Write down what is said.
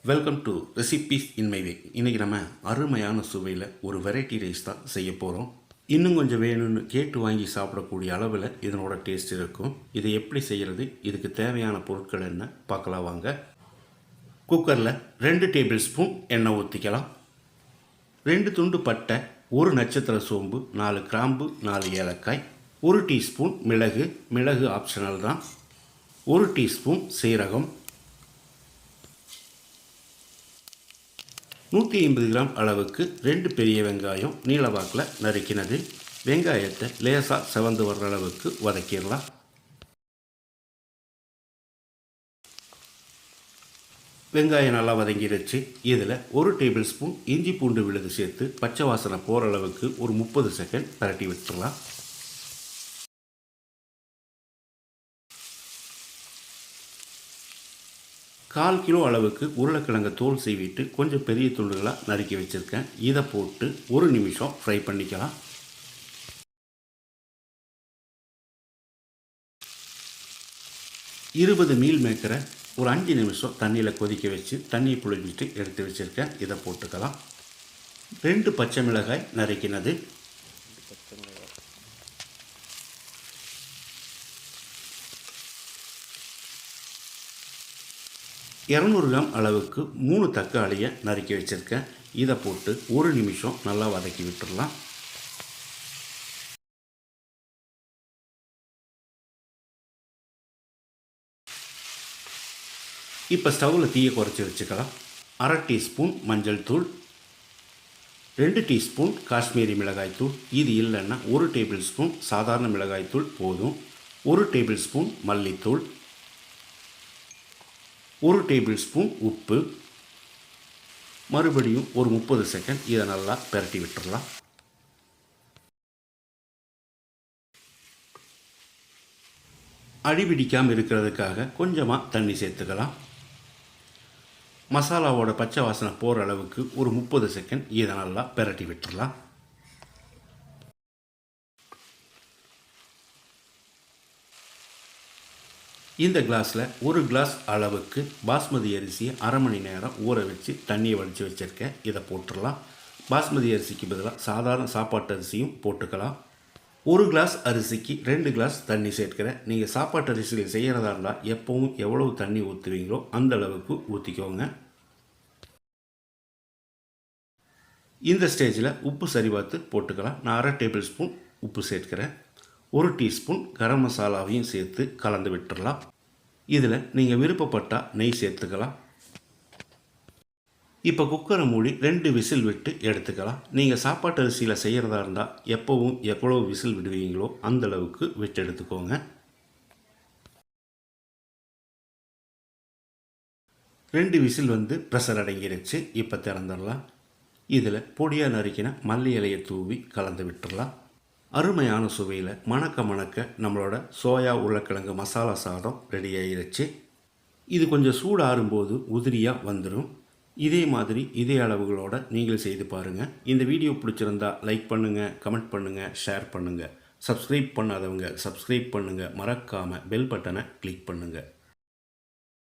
Welcome to recipes in my way. இன்றைக்கி நம்ம அருமையான சுவையில் ஒரு வெரைட்டி ரைஸ் தான் செய்ய போகிறோம். இன்னும் கொஞ்சம் வேணும்னு கேட்டு வாங்கி சாப்பிடக்கூடிய அளவில் இதனோட டேஸ்ட் இருக்கும். இதை எப்படி செய்கிறது, இதுக்கு தேவையான பொருட்கள் என்ன பார்க்கலாம் வாங்க. குக்கரில் 2 டேபிள் ஸ்பூன் எண்ணெய் ஊற்றிக்கலாம். 2 துண்டு பட்டை, 1 நட்சத்திர சோம்பு, 4 கிராம்பு, 4 ஏலக்காய், 1 டீஸ்பூன் மிளகு ஆப்ஷனல் தான், 1 டீஸ்பூன் சீரகம், 150 கிராம் அளவுக்கு 2 பெரிய வெங்காயம் நீளவாக்கில் நறுக்கினது. வெங்காயத்தை லேசாக செவந்து வர்ற அளவுக்கு வதக்கிடலாம். வெங்காயம் நல்லா வதங்கிடுச்சு. இதில் 1 டேபிள் ஸ்பூன் இஞ்சி பூண்டு விழுது சேர்த்து பச்சை வாசனை போகிற அளவுக்கு ஒரு 30 செகண்ட் பரட்டி விட்டுடலாம். கால் கிலோ அளவுக்கு உருளைக்கிழங்கு தோல் சீவிட்டு கொஞ்சம் பெரிய துண்டுகளாக நறுக்கி வச்சுருக்கேன். இதை போட்டு 1 நிமிஷம் ஃப்ரை பண்ணிக்கலாம். இருபது மீல் மேக்கரை ஒரு 5 நிமிஷம் தண்ணியில் கொதிக்க வச்சு தண்ணியை புழிஞ்சிட்டு எடுத்து வச்சுருக்கேன். இதை போட்டுக்கலாம். 2 பச்சை மிளகாய் நறுக்கினது, 200 கிராம் அளவுக்கு 3 தக்காளியை நறுக்கி வச்சுருக்கேன். இதை போட்டு 1 நிமிஷம் நல்லா வதக்கி விட்டுடலாம். இப்போ ஸ்டவ்வில் தீயை குறைச்சி வச்சுக்கலாம். 1/2 டீஸ்பூன் மஞ்சள் தூள், 2 டீஸ்பூன் காஷ்மீரி மிளகாய்த்தூள், இது இல்லைன்னா 1 டேபிள் ஸ்பூன் சாதாரண மிளகாய்த்தூள் போதும், 1 டேபிள் ஸ்பூன் மல்லித்தூள், 1 டேபிள் ஸ்பூன் உப்பு. மறுபடியும் ஒரு 30 செகண்ட் இதை நல்லா பரட்டி விட்டுடலாம். அடிபிடிக்காமல் இருக்கிறதுக்காக கொஞ்சமாக தண்ணி சேர்த்துக்கலாம். மசாலாவோட பச்சை வாசனை போகிற அளவுக்கு ஒரு 30 செகண்ட் இதை நல்லா பரட்டி விட்டுடலாம். இந்த கிளாஸில் 1 கிளாஸ் அளவுக்கு பாஸ்மதி அரிசியை 1/2 மணி நேரம் ஊற வச்சு தண்ணியை வடித்து வச்சுருக்கேன். இதை போட்டுடலாம். பாஸ்மதி அரிசிக்கு பதிலாக சாதாரண சாப்பாட்டு அரிசியும் போட்டுக்கலாம். 1 கிளாஸ் அரிசிக்கு 2 கிளாஸ் தண்ணி சேர்க்கிறேன். நீங்கள் சாப்பாட்டு அரிசியில் செய்கிறதா இருந்தால் எப்பவும் எவ்வளவு தண்ணி ஊற்றுவீங்களோ அந்த அளவுக்கு ஊற்றிக்கோங்க. இந்த ஸ்டேஜில் உப்பு சரி பார்த்து போட்டுக்கலாம். நான் 1/2 டேபிள் ஸ்பூன் உப்பு சேர்க்கிறேன். 1 டீஸ்பூன் கரம் மசாலாவையும் சேர்த்து கலந்து விட்டுடலாம். இதில் நீங்கள் விருப்பப்பட்டால் நெய் சேர்த்துக்கலாம். இப்போ குக்கரை மூடி 2 விசில் விட்டு எடுத்துக்கலாம். நீங்கள் சாப்பாட்டு அரிசியில் செய்கிறதா இருந்தால் எப்போவும் எவ்வளோ விசில் விடுவீங்களோ அந்தளவுக்கு விட்டு எடுத்துக்கோங்க. 2 விசில் வந்து ப்ரெஷர் அடங்கிடுச்சு. இப்போ திறந்துடலாம். இதில் பொடியாக நறுக்கின மல்லி இலையை தூவி கலந்து விட்டுடலாம். அருமையான சுவையில் மணக்க நம்மளோட சோயா உருளைக்கிழங்கு மசாலா சாதம் ரெடி ஆகிருச்சு. இது கொஞ்சம் சூடாறும்போது உதிரியாக வந்துடும். இதே மாதிரி இதே அளவுகளோடு நீங்கள் செய்து பாருங்கள். இந்த வீடியோ பிடிச்சிருந்தா லைக் பண்ணுங்கள், கமெண்ட் பண்ணுங்கள், ஷேர் பண்ணுங்கள். சப்ஸ்கிரைப் பண்ணாதவங்க சப்ஸ்கிரைப் பண்ணுங்கள். மறக்காமல் பெல் பட்டனை கிளிக் பண்ணுங்கள்.